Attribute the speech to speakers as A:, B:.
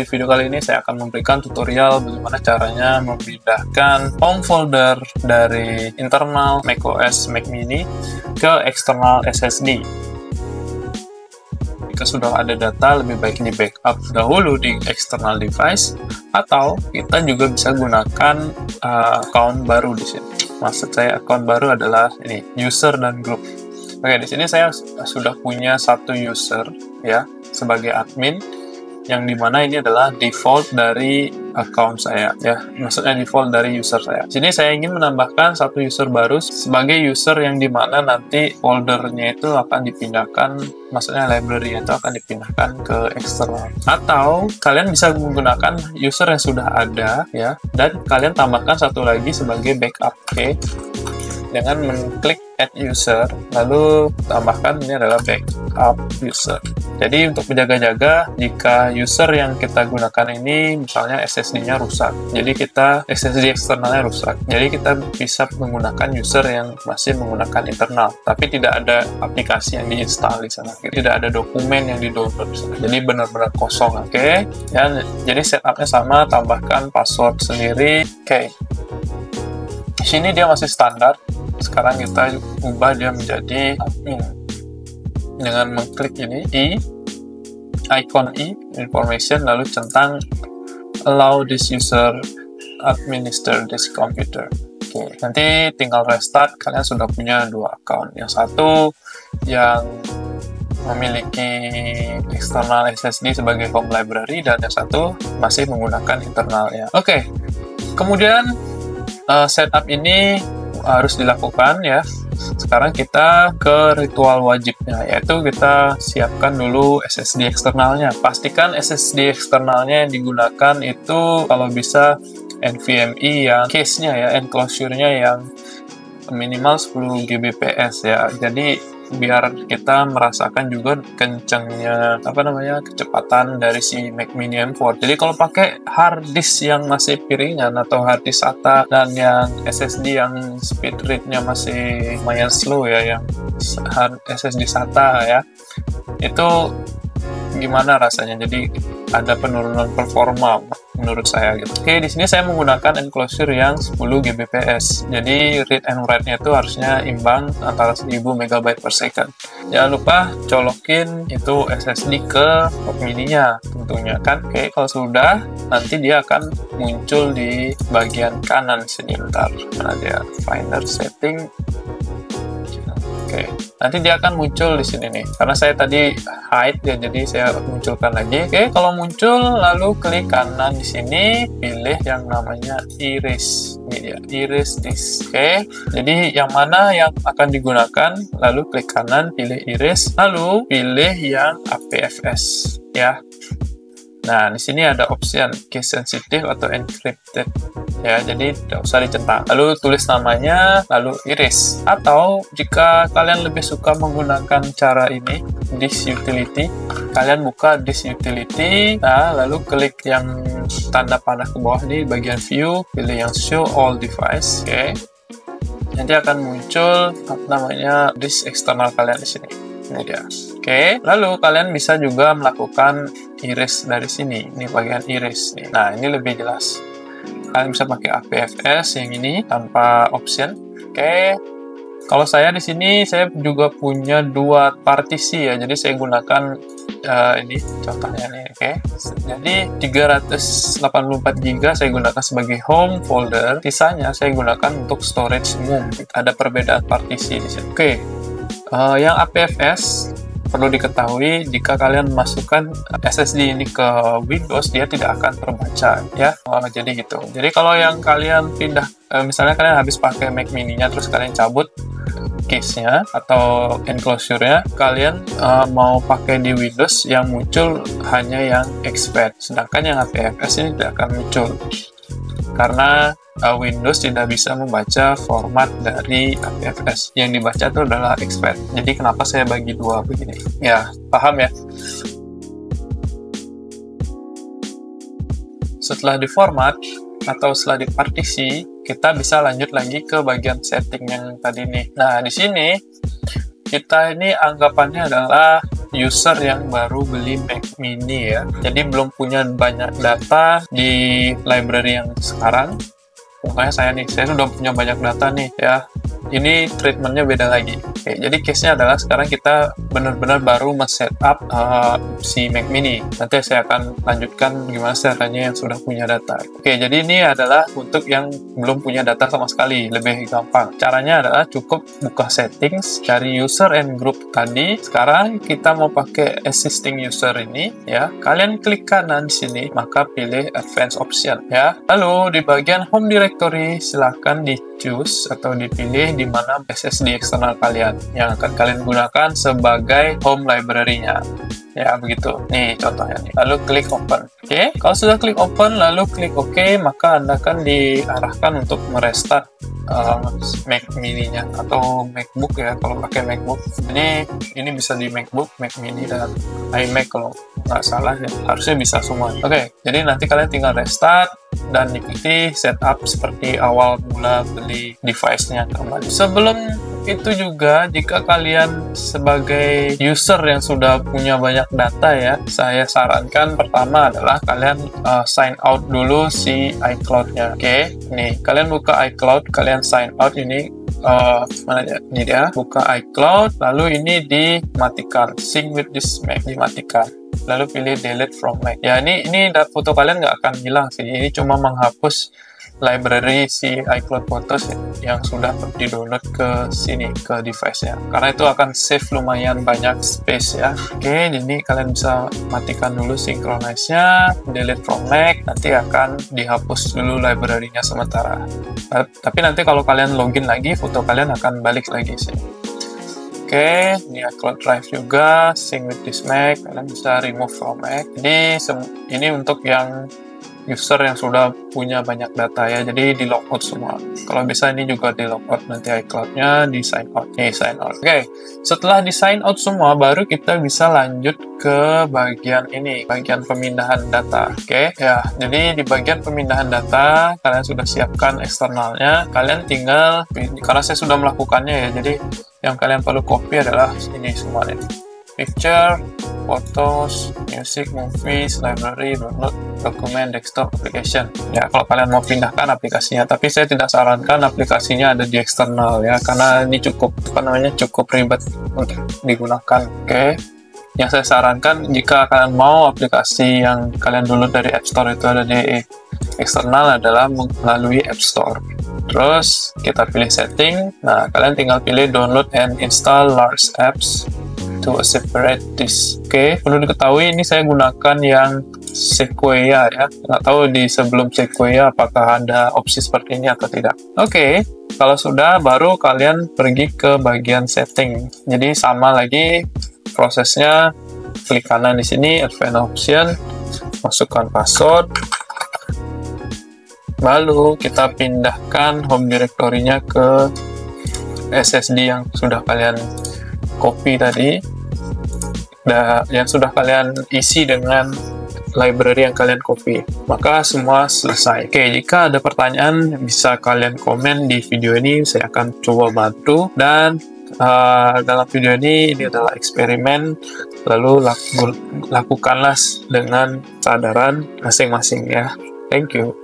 A: Di video kali ini saya akan memberikan tutorial bagaimana caranya memindahkan home folder dari internal macOS Mac Mini ke eksternal SSD. Jika sudah ada data, lebih baik di backup dahulu di external device, atau kita juga bisa gunakan account baru di sini. Maksud saya account baru adalah ini, user dan group. Oke, di sini saya sudah punya satu user ya sebagai admin, yang dimana ini adalah default dari account saya ya, maksudnya default dari user saya. Sini saya ingin menambahkan satu user baru sebagai user yang dimana nanti foldernya itu akan dipindahkan, maksudnya library itu akan dipindahkan ke eksternal. Atau kalian bisa menggunakan user yang sudah ada ya, dan kalian tambahkan satu lagi sebagai backup. Oke, dengan mengklik add user, lalu tambahkan ini adalah backup user. Jadi untuk menjaga-jaga jika user yang kita gunakan ini misalnya SSD-nya rusak, jadi SSD eksternalnya rusak, jadi kita bisa menggunakan user yang masih menggunakan internal, tapi tidak ada aplikasi yang diinstal di sana, tidak ada dokumen yang di-download di sana, jadi benar-benar kosong. Oke, dan jadi setupnya sama, tambahkan password sendiri. Oke, di sini dia masih standar. Sekarang kita ubah dia menjadi admin dengan mengklik ini icon information, lalu centang allow this user administer this computer. Oke, nanti tinggal restart. Kalian sudah punya dua account, yang satu yang memiliki external SSD sebagai home library, dan yang satu masih menggunakan internalnya. Oke, kemudian setup ini harus dilakukan ya. Sekarang kita ke ritual wajibnya, yaitu kita siapkan dulu SSD eksternalnya. Pastikan SSD eksternalnya yang digunakan itu kalau bisa NVMe yang case-nya ya, enclosure-nya yang minimal 10 Gbps ya. Jadi biar kita merasakan juga kencangnya kecepatan dari si Mac Mini M4. Jadi kalau pakai hard disk yang masih piringan atau hard disk SATA dan yang SSD yang speed rate-nya masih lumayan slow ya, yang SSD SATA ya, itu gimana rasanya? Jadi ada penurunan performa menurut saya gitu. Oke, di sini saya menggunakan enclosure yang 10 Gbps. Jadi read and write-nya itu harusnya imbang antara 1000 MB per second. Jangan lupa colokin itu SSD ke Mac Mini-nya tentunya kan. Oke, kalau sudah, nanti dia akan muncul di bagian kanan sini. Bentar, mana dia? Finder setting. Oke, nanti dia akan muncul di sini nih. Karena saya tadi hide ya, jadi saya munculkan lagi. Oke, kalau muncul lalu klik kanan di sini, pilih yang namanya erase. Ini dia, erase disk. Oke, jadi yang mana yang akan digunakan, lalu klik kanan, pilih erase, lalu pilih yang APFS ya. Nah, di sini ada option case sensitive atau encrypted ya, jadi tidak usah dicentang. Lalu tulis namanya, lalu erase. Atau jika kalian lebih suka menggunakan cara ini, disk utility, kalian buka disk utility, nah lalu klik yang tanda panah ke bawah di bagian view, pilih yang show all device. Oke, nanti akan muncul disk eksternal kalian di sini. Ini dia. Oke, lalu kalian bisa juga melakukan erase dari sini. Ini bagian erase nih. Nah, ini lebih jelas. Kalian bisa pakai APFS yang ini tanpa option. Oke. Kalau saya di sini saya juga punya dua partisi ya. Jadi saya gunakan ini contohnya nih. Oke. Jadi 384 GB saya gunakan sebagai home folder. Sisanya saya gunakan untuk storage umum. Ada perbedaan partisi di sini. Oke. Yang APFS perlu diketahui, jika kalian masukkan SSD ini ke Windows, dia tidak akan terbaca ya. Jadi gitu. Jadi kalau yang kalian pindah, misalnya kalian habis pakai Mac Mini-nya terus kalian cabut case-nya atau enclosure-nya, kalian mau pakai di Windows, yang muncul hanya yang expand, sedangkan yang APFS ini tidak akan muncul karena Windows tidak bisa membaca format dari APFS. Yang dibaca itu adalah expand. Jadi kenapa saya bagi dua begini? Ya, paham ya? Setelah diformat atau setelah dipartisi, kita bisa lanjut lagi ke bagian setting yang tadi nih. Nah, di sini kita ini anggapannya adalah user yang baru beli Mac Mini ya. Jadi belum punya banyak data di library yang sekarang. Pokoknya saya sudah punya banyak data nih ya. Ini treatmentnya beda lagi. Oke, jadi case-nya adalah sekarang kita benar-benar baru men-setup si Mac Mini. Nanti saya akan lanjutkan gimana caranya yang sudah punya data. Oke, jadi ini adalah untuk yang belum punya data sama sekali, lebih gampang. Caranya adalah cukup buka settings, cari user and group tadi. Sekarang kita mau pakai existing user ini ya. Kalian klik kanan di sini, maka pilih advanced option ya. Lalu di bagian home directory silahkan di choose atau dipilih di mana SSD eksternal kalian yang akan kalian gunakan sebagai home library-nya. Ya, begitu. Nih contohnya nih. Lalu klik open. Oke, kalau sudah klik open lalu klik OK, maka Anda akan diarahkan untuk merestart Mac Mini-nya atau MacBook ya kalau pakai MacBook. Ini bisa di MacBook, Mac Mini dan iMac kalau nggak salah ya. Harusnya bisa semua. Oke, jadi nanti kalian tinggal restart dan ikuti setup seperti awal mula beli device-nya kembali. Sebelum itu juga, jika kalian sebagai user yang sudah punya banyak data ya, saya sarankan pertama adalah kalian sign out dulu si iCloud-nya. Oke, nih kalian buka iCloud, kalian sign out ini. Mana ya? Ini dia, buka iCloud, lalu ini dimatikan, sync with this Mac dimatikan, lalu pilih delete from Mac. Ya ini foto kalian nggak akan hilang sih, ini cuma menghapus library si iCloud Photos yang sudah di-download ke sini, ke device-nya. Karena itu akan save lumayan banyak space ya. Oke, jadi kalian bisa matikan dulu synchronize-nya, delete from Mac, nanti akan dihapus dulu library-nya sementara. Tapi nanti kalau kalian login lagi, foto kalian akan balik lagi sih. Oke, ini iCloud Drive juga, sync with this Mac, kalian bisa remove from Mac. Jadi ini untuk yang user yang sudah punya banyak data ya, jadi di logout semua. Kalau bisa ini juga di logout nanti iCloud-nya, di sign out. Sign out. Oke, setelah di sign out semua, baru kita bisa lanjut ke bagian ini, bagian pemindahan data. Oke, ya, jadi di bagian pemindahan data, kalian sudah siapkan eksternalnya, kalian tinggal, karena saya sudah melakukannya ya, jadi yang kalian perlu copy adalah ini semua ini. Picture, photos, music, movies, library, download, dokumen, desktop, application. Ya, kalau kalian mau pindahkan aplikasinya, tapi saya tidak sarankan aplikasinya ada di eksternal ya, karena ini cukup ribet untuk digunakan. Oke. Yang saya sarankan jika kalian mau aplikasi yang kalian download dari App Store itu ada di eksternal adalah melalui App Store. Terus kita pilih setting. Nah, kalian tinggal pilih download and install large apps to a separate disk. Oke, perlu diketahui ini saya gunakan yang Sequoia ya. Nggak tahu di sebelum Sequoia apakah ada opsi seperti ini atau tidak. Oke, kalau sudah baru kalian pergi ke bagian setting. Jadi sama lagi prosesnya, klik kanan di sini advanced option, masukkan password. Lalu kita pindahkan home directory-nya ke SSD yang sudah kalian copy tadi, yang sudah kalian isi dengan library yang kalian copy, maka semua selesai. Oke, jika ada pertanyaan bisa kalian komen di video ini, saya akan coba bantu. Dan dalam video ini adalah eksperimen, lalu lakukanlah dengan kesadaran masing-masing ya. Thank you.